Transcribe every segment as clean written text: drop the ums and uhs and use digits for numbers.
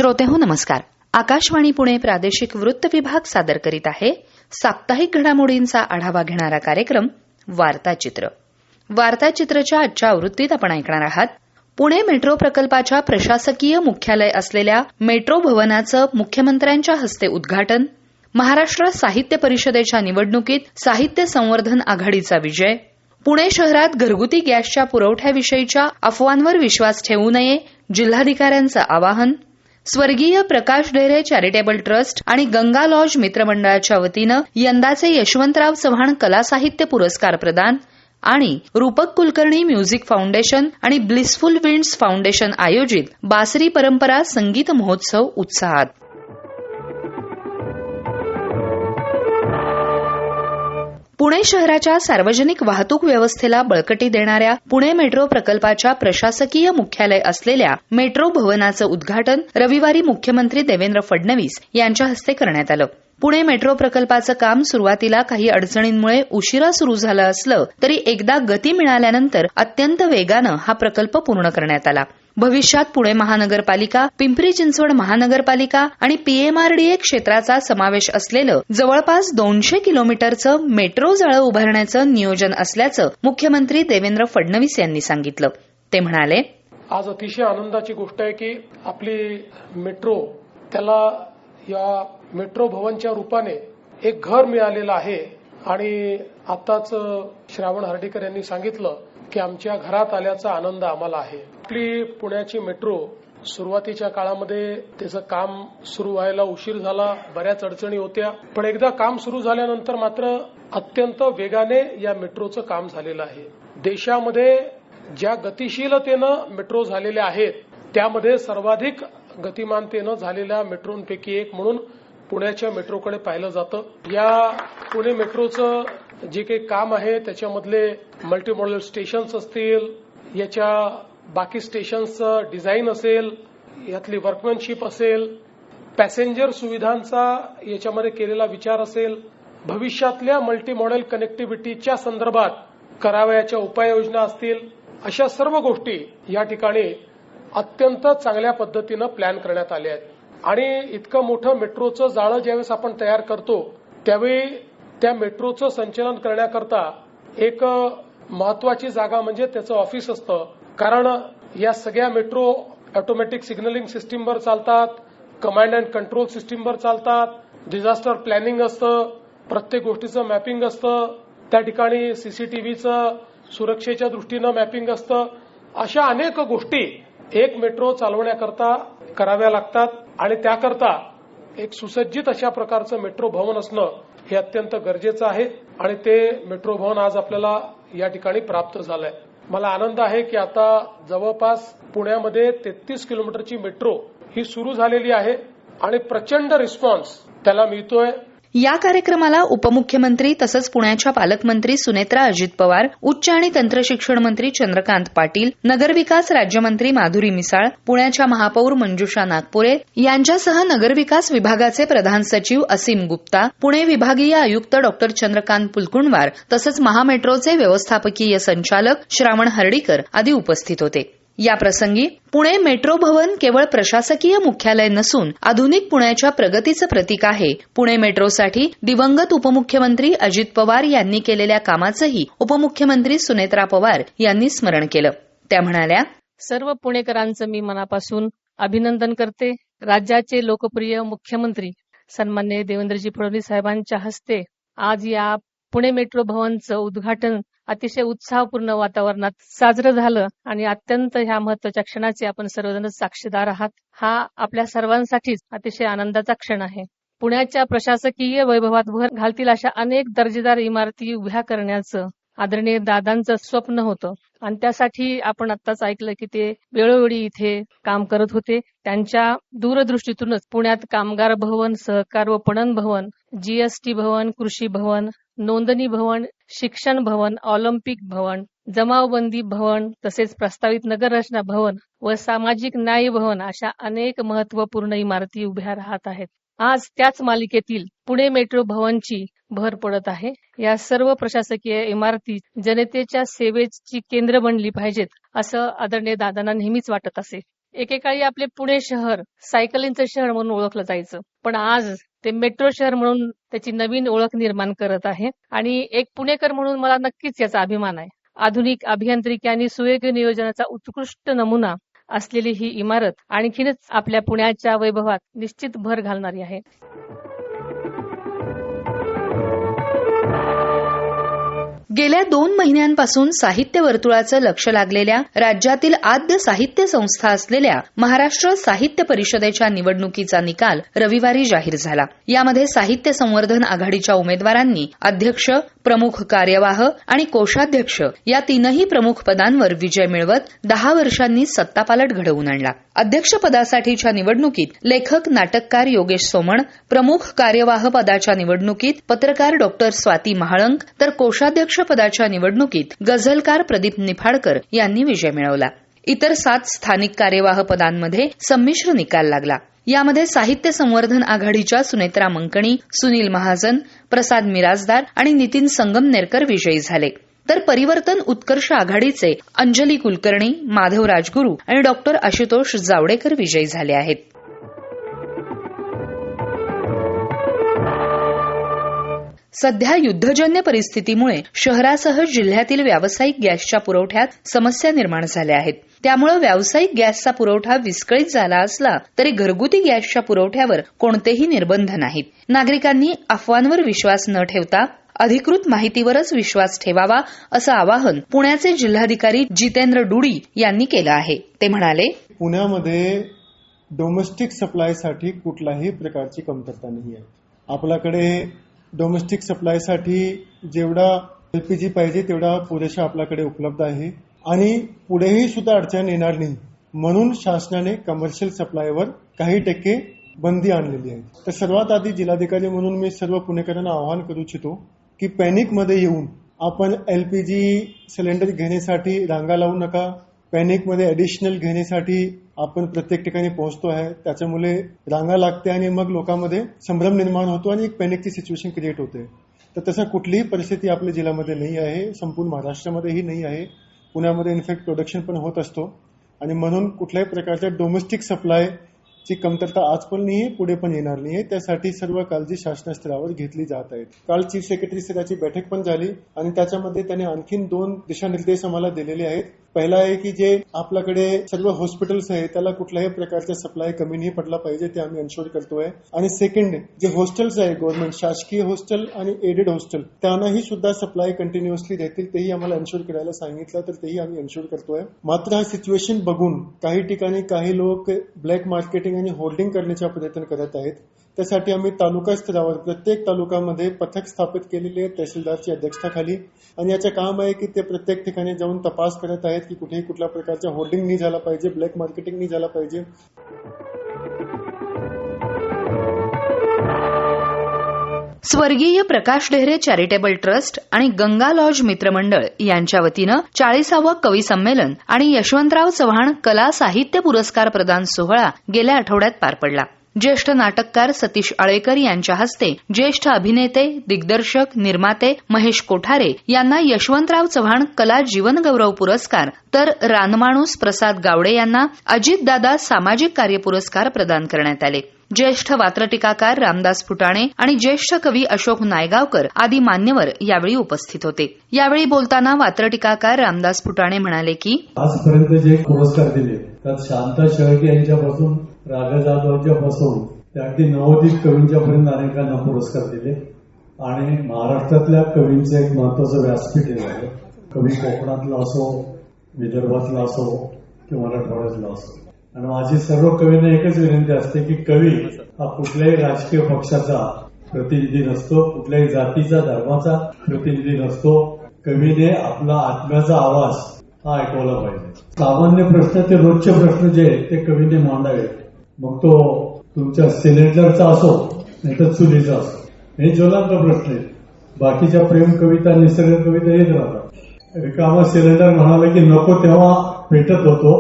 श्रोतेहो नमस्कार. आकाशवाणी पुणे प्रादेशिक वृत्त विभाग सादर करीत आहे साप्ताहिक घडामोडींचा आढावा घेणारा कार्यक्रम वार्ताचित्र. वार्ताचित्रच्या आजच्या आवृत्तीत आपण ऐकणार आहात पुणे मेट्रो प्रकल्पाच्या प्रशासकीय मुख्यालय असलेल्या मेट्रो भवनाचं मुख्यमंत्र्यांच्या हस्ते उद्घाटन, महाराष्ट्र साहित्य परिषदेच्या निवडणुकीत साहित्य संवर्धन आघाडीचा विजय, पुणे शहरात घरगुती गॅसच्या पुरवठ्याविषयीच्या अफवांवर विश्वास ठेवू नये, जिल्हाधिकाऱ्यांचं आवाहन, स्वर्गीय प्रकाश ढेरे चॅरिटेबल ट्रस्ट आणि गंगा लॉज मित्रमंडळाच्या वतीनं यंदाचे यशवंतराव चव्हाण कला साहित्य पुरस्कार प्रदान आणि रूपक कुलकर्णी म्युझिक फाउंडेशन आणि ब्लिसफुल विंड्स फाउंडेशन आयोजित बासरी परंपरा संगीत महोत्सव उत्साहात. पुणे शहराच्या सार्वजनिक वाहतूक व्यवस्थेला बळकटी देणाऱ्या पुणे मेट्रो प्रकल्पाच्या प्रशासकीय मुख्यालय असलेल्या मेट्रो भवनाचं उद्घाटन रविवारी मुख्यमंत्री देवेंद्र फडणवीस यांच्या हस्ते करण्यात आलं. पुणे मेट्रो प्रकल्पाचं काम सुरुवातीला काही अडचणींमुळे उशिरा सुरू झालं असलं तरी एकदा गती मिळाल्यानंतर अत्यंत वेगानं हा प्रकल्प पूर्ण करण्यात आला. भविष्यात पुणे महानगरपालिका, पिंपरी चिंचवड महानगरपालिका आणि पीएमआरडीए क्षेत्राचा समावेश असलेलं जवळपास 200 किलोमीटरचं मेट्रो जाळं उभारण्याचं नियोजन असल्याचं मुख्यमंत्री देवेंद्र फडणवीस यांनी सांगितलं. ते म्हणाले, आज अतिशय आनंदाची गोष्ट आहे की आपली मेट्रो त्याला या मेट्रो भवनच्या रूपाने एक घर मिळालेलं आहे आणि आताच श्रावण हर्डीकर यांनी सांगितलं की आमच्या घरात आल्याचा आनंद आम्हाला आहे. आपली पुण्याची मेट्रो सुरुवातीच्या काळामध्ये त्याचं काम सुरू व्हायला उशीर झाला, बऱ्याच अडचणी होत्या, पण एकदा काम सुरू झाल्यानंतर मात्र अत्यंत वेगाने या मेट्रोचं काम झालेलं आहे. देशामध्ये ज्या गतिशीलतेनं मेट्रो झालेल्या आहेत त्यामध्ये सर्वाधिक गतिमानतेनं झालेल्या मेट्रोंपैकी एक म्हणून पुण्याच्या मेट्रोकडे पाहिलं जातं. या पुणे मेट्रोचं जे काही काम आहे त्याच्यामधले मल्टीमॉडल स्टेशन्स असतील, याच्या बाकी स्टेशन्सचं डिझाईन असेल, यातली वर्कमॅनशिप असेल, पॅसेंजर सुविधांचा याच्यामध्ये केलेला विचार असेल, भविष्यातल्या मल्टीमॉडल कनेक्टिव्हिटीच्या संदर्भात करावयाच्या उपाययोजना असतील, अशा सर्व गोष्टी या ठिकाणी अत्यंत चांगल्या पद्धतीनं प्लॅन करण्यात आल्या आहेत. आणि इतकं मोठं मेट्रोचं जाळं ज्यावेळेस आपण तयार करतो त्यावेळी त्या मेट्रोचं संचालन करण्याकरता एक महत्वाची जागा म्हणजे त्याचं ऑफिस असतं. कारण या सगळ्या मेट्रो ऑटोमॅटिक सिग्नलिंग सिस्टीमवर चालतात, कमांड अँड कंट्रोल सिस्टीमवर चालतात, डिझास्टर प्लॅनिंग असतं, प्रत्येक गोष्टीचं मॅपिंग असतं, त्या ठिकाणी सीसीटीव्हीचं सुरक्षेच्या दृष्टीनं मॅपिंग असतं. अशा अनेक गोष्टी एक मेट्रो चालवण्याकरता कराव्या लागतात आणि त्याकरता एक सुसज्जित अशा प्रकारचं मेट्रो भवन असणं हे अत्यंत गरजेचं आहे आणि ते मेट्रो भवन आज आपल्याला या ठिकाणी प्राप्त झालंय. मला आनंद आहे की आता जवळपास पुण्यामध्ये 33 किलोमीटरची मेट्रो ही सुरू झालेली आहे आणि प्रचंड रिस्पॉन्स त्याला मिळतोय. या कार्यक्रमाला उपमुख्यमंत्री तसंच पुण्याच्या पालकमंत्री सुनेत्रा अजित पवार, उच्च आणि तंत्रशिक्षण मंत्री चंद्रकांत पाटील, नगरविकास राज्यमंत्री माधुरी मिसाळ, पुण्याच्या महापौर मंजुषा नागपुरे यांच्यासह नगरविकास विभागाचे प्रधान सचिव असीम गुप्ता, पुणे विभागीय आयुक्त डॉ. चंद्रकांत पुलकुंडवार तसंच महामेट्रोचे व्यवस्थापकीय संचालक श्रावण हर्डीकर आदी उपस्थित होते. या प्रसंगी पुणे मेट्रो भवन केवळ प्रशासकीय मुख्यालय नसून आधुनिक पुण्याच्या प्रगतीचं प्रतीक आहे. पुणे मेट्रोसाठी दिवंगत उपमुख्यमंत्री अजित पवार यांनी केलेल्या कामाचंही उपमुख्यमंत्री सुनेत्रा पवार यांनी स्मरण केलं. त्या म्हणाल्या, सर्व पुणेकरांचं मी मनापासून अभिनंदन करते. राज्याचे लोकप्रिय मुख्यमंत्री सन्माननीय देवेंद्रजी फडणवीस साहेबांच्या हस्ते आज या पुणे मेट्रो भवनचं उद्घाटन अतिशय उत्साहपूर्ण वातावरणात साजरं झालं आणि अत्यंत ह्या महत्वाच्या क्षणाचे आपण सर्वजण साक्षीदार आहात. हा आपल्या सर्वांसाठीच अतिशय आनंदाचा क्षण आहे. पुण्याच्या प्रशासकीय वैभवात भर घालतील अशा अनेक दर्जेदार इमारती उभ्या करण्याचं आदरणीय दादांचं स्वप्न होतं आणि त्यासाठी आपण आत्ताच ऐकलं की ते वेळोवेळी इथे काम करत होते. त्यांच्या दूरदृष्टीतूनच पुण्यात कामगार भवन, सहकार व पणन भवन, जीएसटी भवन, कृषी भवन, नोंदणी भवन, शिक्षण भवन, ऑलिम्पिक भवन, जमावबंदी भवन तसेच प्रस्तावित नगररचना भवन व सामाजिक न्याय भवन अशा अनेक महत्वपूर्ण इमारती उभ्या राहत आहेत. आज त्याच मालिकेतील पुणे मेट्रो भवनची भर पडत आहे. या सर्व प्रशासकीय इमारती जनतेच्या सेवेची केंद्र बनली पाहिजेत असं आदरणीय दादांना नेहमीच वाटत असे. एकेकाळी आपले पुणे शहर सायकलिंगचं शहर म्हणून ओळखलं जायचं, पण आज ते मेट्रो शहर म्हणून त्याची नवीन ओळख निर्माण करत आहे. आणि एक पुणेकर म्हणून मला नक्कीच याचा अभिमान आहे. आधुनिक अभियांत्रिकी आणि सुयोग्य नियोजनाचा उत्कृष्ट नमुना असलेली ही इमारत आणखीनच आपल्या पुण्याच्या वैभवात निश्चित भर घालणारी आहे. गेल्या 2 महिन्यांपासून साहित्य वर्तुळाचं लक्ष लागलेल्या राज्यातील आद्य साहित्य संस्था असलेल्या महाराष्ट्र साहित्य परिषदेच्या निवडणुकीचा निकाल रविवारी जाहीर झाला. यामध्ये साहित्य संवर्धन आघाडीच्या उमेदवारांनी अध्यक्ष, प्रमुख कार्यवाह आणि कोषाध्यक्ष या 3ही प्रमुख पदांवर विजय मिळवत 10 वर्षांनी सत्तापालट घडवून आणला. अध्यक्षपदासाठीच्या निवडणुकीत लेखक नाटककार योगेश सोमण, प्रमुख कार्यवाह पदाच्या निवडणुकीत पत्रकार डॉ. स्वाती महाळंक, तर कोषाध्यक्ष पदाच्या निवडणुकीत गझलकार प्रदीप निफाडकर यांनी विजय मिळवला. इतर 7 स्थानिक कार्यवाह पदांमध्ये संमिश्र निकाल लागला. यामध्ये साहित्य संवर्धन आघाडीच्या सुनेत्रा मंकणी, सुनील महाजन, प्रसाद मिराजदार आणि नितीन संगमनेरकर विजयी झाले. तर परिवर्तन उत्कर्ष आघाडीचे अंजली कुलकर्णी, माधव राजगुरू आणि डॉ. आशुतोष जावडेकर विजयी झाले आहेत. सध्या युद्धजन्य परिस्थितीमुळे शहरासह जिल्ह्यातील व्यावसायिक गॅसच्या पुरवठ्यात समस्या निर्माण झाल्या आहेत. त्यामुळे व्यावसायिक गॅसचा पुरवठा विस्कळीत झाला असला तरी घरगुती गॅसच्या पुरवठ्यावर कोणतेही निर्बंध नाहीत. नागरिकांनी अफवांवर विश्वास न ठेवता अधिकृत माहितीवरच विश्वास ठेवावा असं आवाहन पुण्याचे जिल्हाधिकारी जितेंद्र डुडी यांनी केलं आहे. ते म्हणाले, पुण्यामध्ये डोमेस्टिक सप्लायसाठी कुठल्याही प्रकारची कमतरता नाही आहे. आपल्याकडे डोमेस्टिक सप्लायसाठी जेवढा एलपीजी पाहिजे तेवढा पुरेशा आपल्याकडे उपलब्ध आहे आणि पुढेही सुद्धा अडचण येणार नाही म्हणून शासनाने कमर्शियल सप्लायवर काही टक्के बंदी आणलेली आहे. तर सर्वात आधी जिल्हाधिकारी म्हणून मी सर्व पुणेकरांना आवाहन करू इच्छितो की पॅनिकमध्ये येऊन आपण एलपीजी सिलेंडर घेण्यासाठी रांगा लावू नका. पॅनिकमध्ये ॲडिशनल घेण्यासाठी आपण प्रत्येक ठिकाणी पोहोचतो आहे. त्याच्यामुळे रांगा लागते आणि मग लोकांमध्ये संभ्रम निर्माण होतो आणि एक पॅनिकची सिच्युएशन क्रिएट होते. तर तसं कुठलीही परिस्थिती आपल्या जिल्ह्यामध्ये नाही आहे, संपूर्ण महाराष्ट्रामध्येही नाही आहे. पुण्यामध्ये इनफॅक्ट प्रोडक्शन पण होत असतो आणि म्हणून कुठल्याही प्रकारच्या डोमेस्टिक सप्लायची कमतरता आज पण नाही आहे, पुढे पण येणार नाही आहे. त्यासाठी सर्व काळजी शासना स्तरावर घेतली जात आहे. काल चीफ सेक्रेटरी स्तराची बैठक पण झाली आणि त्याच्यामध्ये त्याने आणखीन 2 दिशानिर्देश आम्हाला दिलेले आहेत. पहिला आहे की जे आपल्याकडे सर्व हॉस्पिटल्स आहे त्याला कुठल्याही प्रकारचा सप्लाय कमी नाही पडला पाहिजे ते आम्ही एन्शोर करतोय. आणि सेकंड जे हॉस्टेल्स आहे गव्हर्नमेंट शासकीय हॉस्टेल आणि एडेड हॉस्टेल त्यांनाही सुद्धा सप्लाय कंटिन्युअसली देतील तेही आम्हाला एन्शोर करायला सांगितलं तर तेही आम्ही एन्शोर करतोय. मात्र हा सिच्युएशन बघून काही ठिकाणी काही लोक ब्लॅक मार्केटिंग आणि होल्डिंग करण्याचा प्रयत्न करत आहेत. त्यासाठी आम्ही तालुका स्तरावर प्रत्येक तालुक्यामध्ये पथक स्थापित केलेले आहेत तहसीलदारची अध्यक्षतेखाली आणि याचं काम आहे की ते प्रत्येक ठिकाणी जाऊन तपास करत आहेत की कुठेही कुठल्या प्रकारचा होल्डिंग नाही झाला पाहिजे, ब्लॅक मार्केटिंग नाही झाला पाहिजे. स्वर्गीय प्रकाश ढेरे चॅरिटेबल ट्रस्ट आणि गंगा लॉज मित्रमंडळ यांच्या वतीनं 40वे कवी संमेलन आणि यशवंतराव चव्हाण कला साहित्य पुरस्कार प्रदान सोहळा गेल्या आठवड्यात पार पडला. ज्येष्ठ नाटककार सतीश आळेकर यांच्या हस्ते ज्येष्ठ अभिनेते, दिग्दर्शक, निर्माते महेश कोठारे यांना यशवंतराव चव्हाण कला जीवनगौरव पुरस्कार तर रानमाणूस प्रसाद गावडे यांना अजितदादा सामाजिक कार्य पुरस्कार प्रदान करण्यात आले. ज्येष्ठ वात्रटिकाकार रामदास फुटाणे आणि ज्येष्ठ कवी अशोक नायगावकर आदी मान्यवर यावेळी उपस्थित होते. यावेळी बोलताना वात्रटिकाकार रामदास फुटाणे म्हणाले की आजपर्यंत जे पुरस्कार दिले त्यात शांता शेळके यांच्यापासून राजा जाधवच्या पासून ते अगदी नवोदित कवींच्या पर्यंत अनेकांना पुरस्कार दिले आणि महाराष्ट्रातल्या कवींचं एक महत्वाचं व्यासपीठ आहे. कवी कोकणातला असो, विदर्भातला असो किंवा मराठवाड्यातला असो. आणि माझी सर्व कवींना एकच विनंती असते की कवी हा कुठल्याही राजकीय पक्षाचा प्रतिनिधी नसतो, कुठल्याही जातीचा धर्माचा प्रतिनिधी नसतो. कवीने आपला आत्म्याचा आवाज हा ऐकवला पाहिजे. सामान्य प्रश्न ते रोजचे प्रश्न जे आहेत ते कवीने मांडावेत. मग तो तुमच्या सिलेंडरचा असो नाही तर चुलीचा असो, हे ज्वलंत प्रश्न आहेत. बाकीच्या प्रेम कविता, निसर्ग कविता येत राहतात. रिकामा सिलेंडर म्हणाले की नको तेव्हा पेटत होतो,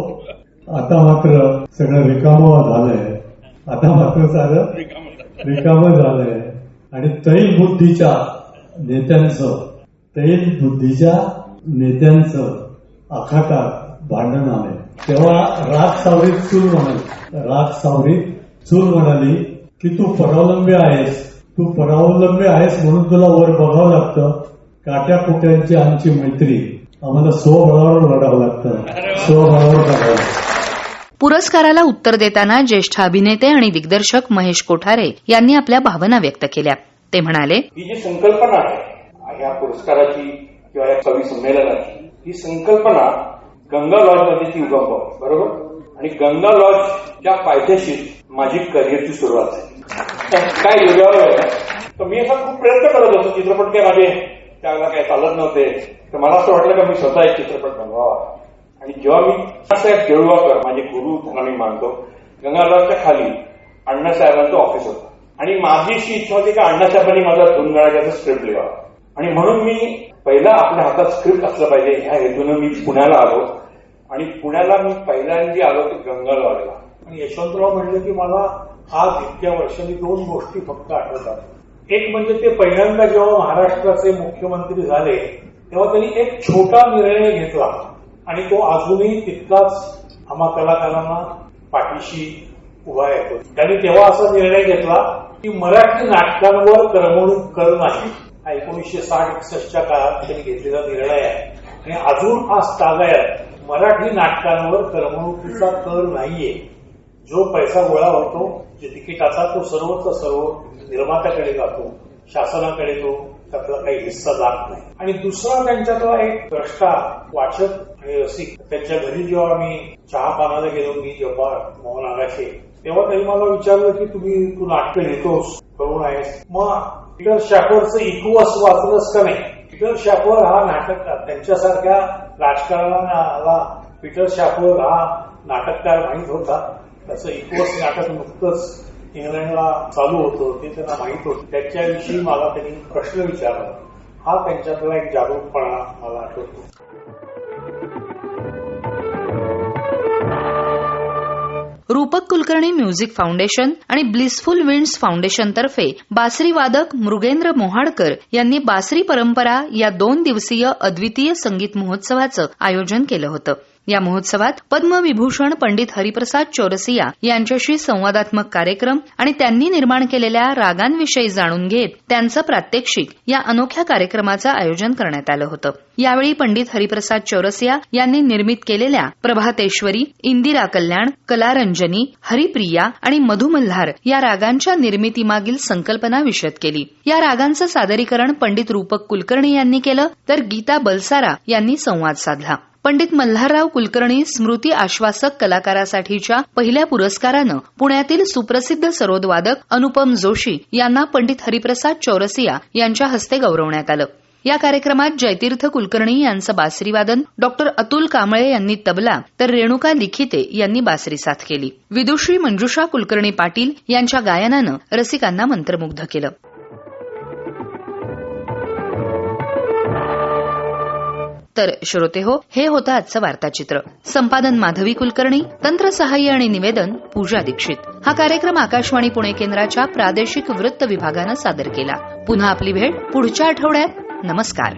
आता मात्र सगळं रिकामं झालंय. आता मात्र सारं रिकामं झालंय आणि तैल बुद्धीच्या नेत्यांचं आखाटात भांडण आलंय. तेव्हा राज सावरीत चूल म्हणाली की तू परावलंबी आहेस म्हणून तुला वर बघावं लागतं. काट्या कुट्यांची आमची मैत्री आम्हाला स्वबळावर लढावं लागतं. पुरस्काराला उत्तर देताना ज्येष्ठ अभिनेते आणि दिग्दर्शक महेश कोठारे यांनी आपल्या भावना व्यक्त केल्या. ते म्हणाले, ही जी संकल्पना आहे या पुरस्काराची किंवा या कवी संमेलनाची, ही संकल्पना गंगा लॉजमध्ये ती उगम पावली, बरोबर. आणि गंगा लॉजच्या पायथ्याशी माझी करिअरची सुरुवात झाली. काय योगावर आहे तर मी असा खूप प्रयत्न करत होतो. चित्रपट काय माझे त्यावेळेला काय चालत नव्हते, तर मला असं वाटलं की मी स्वतः एक चित्रपट बनवावा. आणि जेव्हा मी साहेब देऊळगावकर माझे गुरु त्यांना मी मानतो, गंगा लॉजच्या खाली अण्णासाहेबांचं ऑफिस होतं आणि माझी अशी इच्छा होती की अण्णासाहेबांनी माझा धुनगडाचा स्क्रिप्ट लिहावा. आणि म्हणून मी पहिला आपल्या हातात स्क्रिप्ट असलं पाहिजे ह्या हेतूनं मी पुण्याला आलो. आणि पुण्याला मी पहिल्यांदा आलो ते गंगा लॉजला. आणि यशवंतराव म्हणले की मला आज इतक्या वर्षांनी 2 गोष्टी फक्त आठवतात. एक म्हणजे ते पहिल्यांदा जेव्हा महाराष्ट्राचे मुख्यमंत्री झाले तेव्हा त्यांनी एक छोटा निर्णय घेतला आणि तो अजूनही तितकाच आम्हा कलाकारांना पाठीशी उभा येतो. त्यांनी तेव्हा असा निर्णय घेतला की मराठी नाटकांवर करमणूक कर नाही. हा 1960-61च्या काळात त्यांनी घेतलेला निर्णय आहे आणि अजून आज तागायत मराठी नाटकांवर करमणुकीचा कर नाहीये. जो पैसा गोळा होतो जे तिकिटाचा तो सर्वच सर्व निर्मात्याकडे जातो, शासनाकडे तो त्यातला काही हिस्सा जात नाही. आणि दुसरा त्यांच्यातला एक द्रष्टा, वाचक आणि रसिक. त्यांच्या घरी जेव्हा मी चहा पानाला गेलो मी जेव्हा मोहन आगाशे, तेव्हा त्यांनी मला विचारलं की तू नाट्य लिहितोस, करून आहेस, मग पीटर शॅफरचं इक्वस वाचलंस का नाही. पीटर शॅफर हा नाटक, त्यांच्यासारख्या राजकारणाला पीटर शॅफर हा नाटककार माहीत होता. त्याचं इक्वस नाटक नुकतंच इंग्लंडला चालू होतं ते त्यांना माहीत होतं. त्याच्याविषयी मला त्यांनी प्रश्न विचारला. हा त्यांच्यातला एक जागरूकपणा मला आठवतो. रूपक कुलकर्णी म्युझिक फाउंडेशन आणि ब्लिसफुल विंड्स फाउंडेशन तर्फे बासरी वादक मृगेंद्र मोहाडकर यांनी बासरी परंपरा या 2 दिवसीय अद्वितीय संगीत महोत्सवाचं आयोजन केलं होतं. या महोत्सवात पद्मविभूषण पंडित हरिप्रसाद चौरसिया यांच्याशी संवादात्मक कार्यक्रम आणि त्यांनी निर्माण केलेल्या रागांविषयी जाणून घेत त्यांचं प्रात्यक्षिक या अनोख्या कार्यक्रमाचं आयोजन करण्यात आलं होतं. यावेळी पंडित हरिप्रसाद चौरसिया यांनी निर्मित केलेल्या प्रभातेश्वरी, इंदिरा कल्याण, कलारंजनी, हरिप्रिया आणि मधुमल्हार या रागांच्या निर्मितीमागील संकल्पना विशद केली. या रागांचं सादरीकरण पंडित रूपक कुलकर्णी यांनी केलं तर गीता बलसारा यांनी संवाद साधला. पंडित मल्हारराव कुलकर्णी स्मृती आश्वासक कलाकारासाठीच्या पहिल्या पुरस्कारानं पुण्यातील सुप्रसिद्ध सरोदवादक अनुपम जोशी यांना पंडित हरिप्रसाद चौरसिया यांच्या हस्ते गौरवण्यात आलं. या कार्यक्रमात जयतीर्थ कुलकर्णी यांचं बासरी वादन, डॉक्टर अतुल कांबळे यांनी तबला तर रेणुका लिखिते यांनी बासरी साथ केली. विदुषी मंजुषा कुलकर्णी पाटील यांच्या गायनानं रसिकांना मंत्रमुग्ध केलं. तर श्रोतेहो, हे होतं आजचं वार्ताचित्र. संपादन माधवी कुलकर्णी, तंत्रसहाय्य आणि निवेदन पूजा दीक्षित. हा कार्यक्रम आकाशवाणी पुणे केंद्राच्या प्रादेशिक वृत्त विभागानं सादर केला. पुन्हा आपली भेट पुढच्या आठवड्यात. नमस्कार.